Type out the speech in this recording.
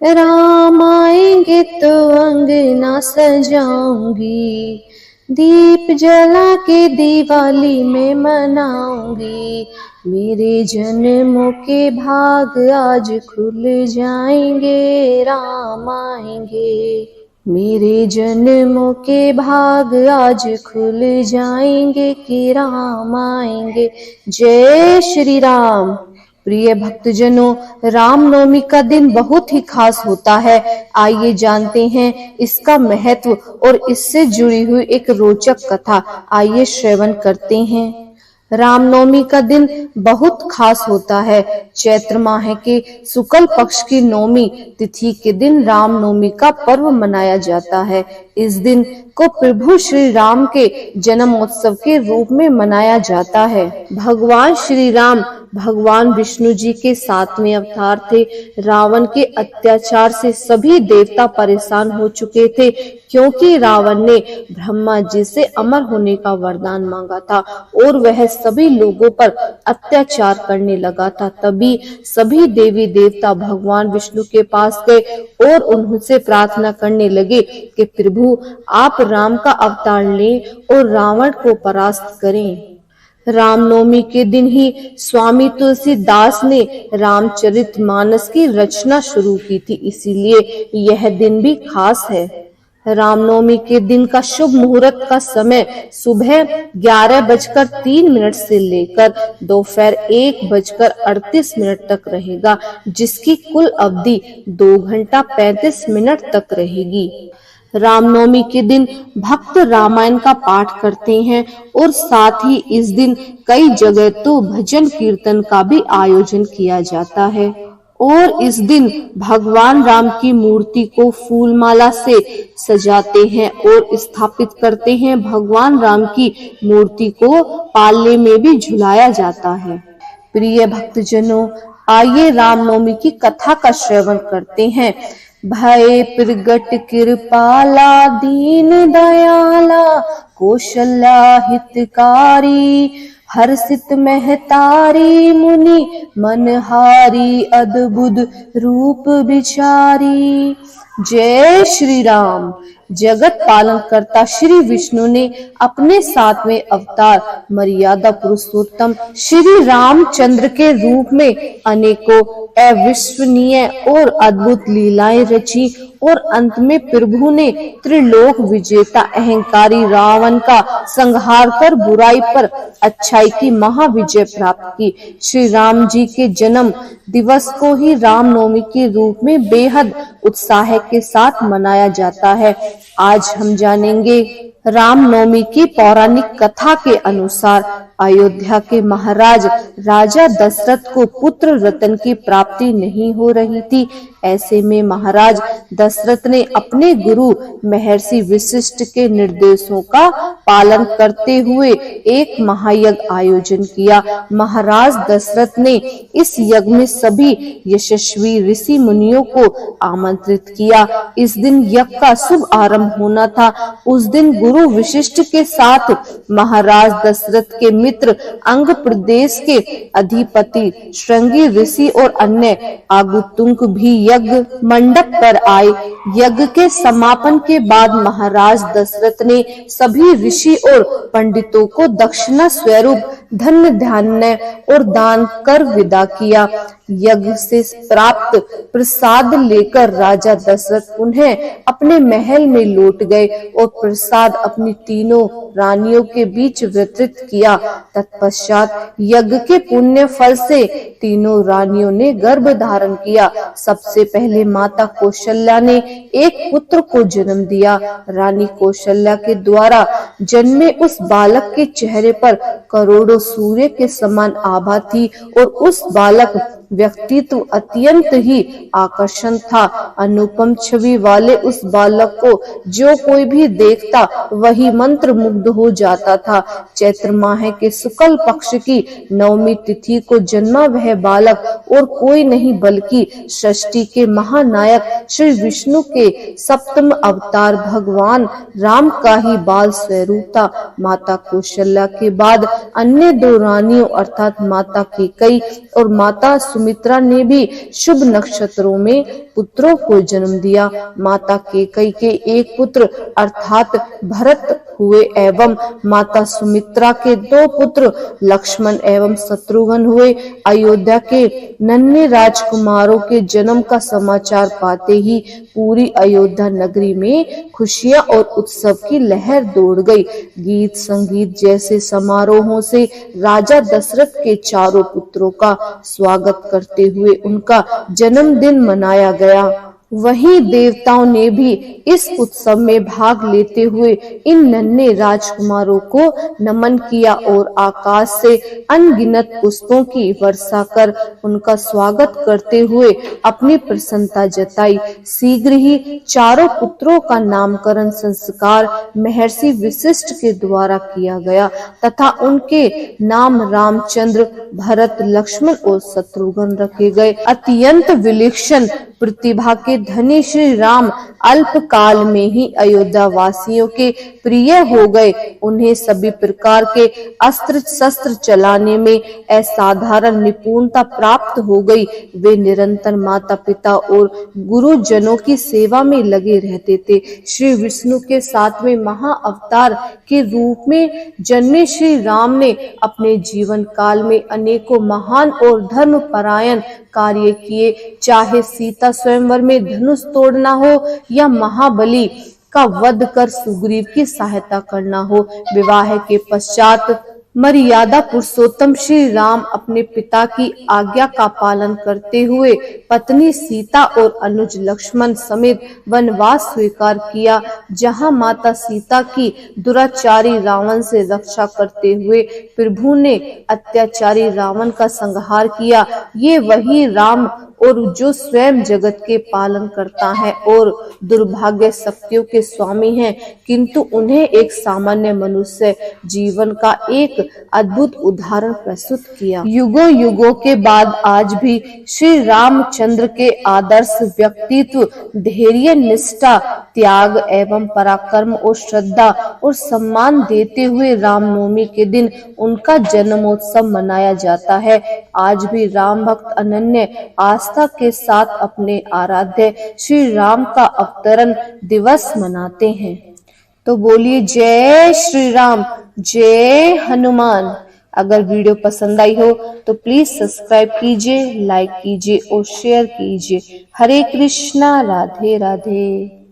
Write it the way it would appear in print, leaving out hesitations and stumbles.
राम आएंगे तो अंगना सजाऊंगी, दीप जला के दिवाली में मनाऊंगी। मेरे जन्मों के भाग आज खुल जाएंगे, राम आएंगे। मेरे जन्मों के भाग आज खुल जाएंगे कि राम आएंगे। जय श्री राम। प्रिय भक्तजनों, रामनवमी का दिन बहुत ही खास होता है। आइए जानते हैं इसका महत्व और इससे जुड़ी हुई एक रोचक कथा। आइए श्रवण करते हैं। रामनवमी का दिन बहुत खास होता है। चैत्र माह के शुक्ल पक्ष की नवमी तिथि के दिन रामनवमी का पर्व मनाया जाता है। इस दिन को प्रभु श्री राम के जन्मोत्सव के रूप में मनाया जाता है। भगवान श्री राम भगवान विष्णु जी के 7वें अवतार थे। रावण के अत्याचार से सभी देवता परेशान हो चुके थे, क्योंकि रावण ने ब्रह्मा जी से अमर होने का वरदान मांगा था और वह सभी लोगों पर अत्याचार करने लगा था। तभी सभी देवी देवता भगवान विष्णु के पास गए और उनसे प्रार्थना करने लगे कि प्रभु आप राम का अवतार लें और रावण को परास्त करें। रामनवमी के दिन ही स्वामी तुलसीदास ने रामचरितमानस की रचना शुरू की थी, इसीलिए यह दिन भी खास है। रामनवमी के दिन का शुभ मुहूर्त का समय सुबह 11:03 से लेकर दोपहर 1:38 तक रहेगा, जिसकी कुल अवधि 2 घंटा 35 मिनट तक रहेगी। रामनवमी के दिन भक्त रामायण का पाठ करते हैं और साथ ही इस दिन कई जगह तो भजन कीर्तन का भी आयोजन किया जाता है। और इस दिन भगवान राम की मूर्ति को फूलमाला से सजाते हैं और स्थापित करते हैं। भगवान राम की मूर्ति को पालने में भी झुलाया जाता है। प्रिय भक्तजनों, आइए रामनवमी की कथा का श्रवण करते हैं। भय प्रगट कृपाला दीन दयाला, कौशल्या हितकारी, हर्षित महतारी, मुनि मनहारी, अद्भुत रूप विचारी। जय श्री राम। जगत पालन करता श्री विष्णु ने अपने 7वें अवतार मर्यादा पुरुषोत्तम श्री रामचंद्र के रूप में अनेकों अविश्वसनीय और अद्भुत लीलाएं रची और अंत में प्रभु ने त्रिलोक विजेता अहंकारी रावण का संहार कर बुराई पर अच्छाई की महाविजय प्राप्त की। श्री राम जी के जन्म दिवस को ही रामनवमी के रूप में बेहद उत्साह के साथ मनाया जाता है। आज हम जानेंगे रामनवमी की पौराणिक कथा के अनुसार अयोध्या के महाराज राजा दशरथ को पुत्र रत्न की प्राप्ति नहीं हो रही थी। ऐसे में महाराज दशरथ ने अपने गुरु महर्षि वशिष्ठ के निर्देशों का पालन करते हुए एक महायज्ञ आयोजन किया। महाराज दशरथ ने इस यज्ञ में सभी यशस्वी ऋषि मुनियों को आमंत्रित किया। इस दिन यज्ञ का शुभ आरंभ होना था। उस दिन गुरु वशिष्ठ के साथ महाराज दशरथ के मित्र अंग प्रदेश के अधिपति श्रृंगी ऋषि और अन्य आगुतुक भी यज्ञ मंडप पर आए। यज्ञ के समापन के बाद महाराज दशरथ ने सभी ऋषि और पंडितों को दक्षिणा स्वरूप धन धान्य और दान कर विदा किया। यज्ञ से प्राप्त प्रसाद लेकर राजा दशरथ उन्हें अपने महल में लौट गए और प्रसाद अपनी तीनों रानियों के बीच वितरित किया। तत्पश्चात यज्ञ के पुण्य फल से तीनों रानियों ने गर्भ धारण किया। सबसे पहले माता कौशल्या ने एक पुत्र को जन्म दिया। रानी कौशल्या के द्वारा जन्मे उस बालक के चेहरे पर करोड़ों सूर्य के समान आभा थी और उस बालक व्यक्तित्व अत्यंत ही आकर्षण था। अनुपम छवि वाले उस बालक को जो कोई भी देखता वही मंत्र मुग्ध हो जाता था। चैत्र माह के शुक्ल पक्ष की नवमी तिथि को जन्मा वह बालक और कोई नहीं बल्कि सृष्टि के महानायक श्री विष्णु के सप्तम अवतार भगवान राम का ही बाल स्वरूप था। माता कौशल्या के बाद अन्य दो रानियों अर्थात माता कैकेयी और माता सुमित्रा ने भी शुभ नक्षत्रों में पुत्रों को जन्म दिया। माता कैकेयी के एक पुत्र अर्थात भरत हुए एवं माता सुमित्रा के दो पुत्र लक्ष्मण एवं शत्रुघ्न हुए। अयोध्या के नन्हे राजकुमारों के जन्म का समाचार पाते ही पूरी अयोध्या नगरी में खुशियां और उत्सव की लहर दौड़ गई। गीत संगीत जैसे समारोहों से राजा दशरथ के चारों पुत्रों का स्वागत करते हुए उनका जन्मदिन मनाया गया। वहीं देवताओं ने भी इस उत्सव में भाग लेते हुए इन नन्हे राजकुमारों को नमन किया और आकाश से अनगिनत पुष्पों की वर्षा कर उनका स्वागत करते हुए अपनी प्रसन्नता जताई। शीघ्र ही चारों पुत्रों का नामकरण संस्कार महर्षि वशिष्ठ के द्वारा किया गया तथा उनके नाम रामचंद्र, भरत, लक्ष्मण और शत्रुघ्न रखे गए। अत्यंत विलक्षण प्रतिभा के धनी श्री राम अल्प काल में ही अयोध्या वासियों के प्रिय हो गए। उन्हें सभी प्रकार के अस्त्र शस्त्र चलाने में असाधारण निपुणता प्राप्त हो गई। वे निरंतर माता पिता और गुरुजनों की सेवा में लगे रहते थे। श्री विष्णु के 7वें महाअवतार के रूप में जन्मे श्री राम ने अपने जीवन काल में अनेकों महान और धर्मपरायण कार्य किए। चाहे सीता स्वयंवर में धनुष तोड़ना हो या महाबली का वध कर सुग्रीव की सहायता करना हो। विवाह के पश्चात मर्यादा पुरुषोत्तम श्री राम अपने पिता की आज्ञा का पालन करते हुए पत्नी सीता और अनुज लक्ष्मण समेत वनवास स्वीकार किया। जहां माता सीता की दुराचारी रावण से रक्षा करते हुए प्रभु ने अत्याचारी रावण का संहार किया। ये वही राम और जो स्वयं जगत के पालन करता है और दुर्भाग्य शक्तियों के स्वामी हैं, किंतु उन्हें एक सामान्य मनुष्य जीवन का एक अद्भुत उदाहरण प्रस्तुत किया। युगों युगों के बाद आज भी श्री रामचंद्र के आदर्श व्यक्तित्व, धैर्य, निष्ठा, त्याग एवं पराक्रम और श्रद्धा और सम्मान देते हुए रामनवमी के दिन उनका जन्मोत्सव मनाया जाता है। आज भी राम भक्त अनन्य आस्था के साथ अपने आराध्य श्री राम का अवतरण दिवस मनाते हैं। तो बोलिए जय श्री राम, जय हनुमान। अगर वीडियो पसंद आई हो तो प्लीज सब्सक्राइब कीजिए, लाइक कीजिए और शेयर कीजिए। हरे कृष्णा, राधे राधे।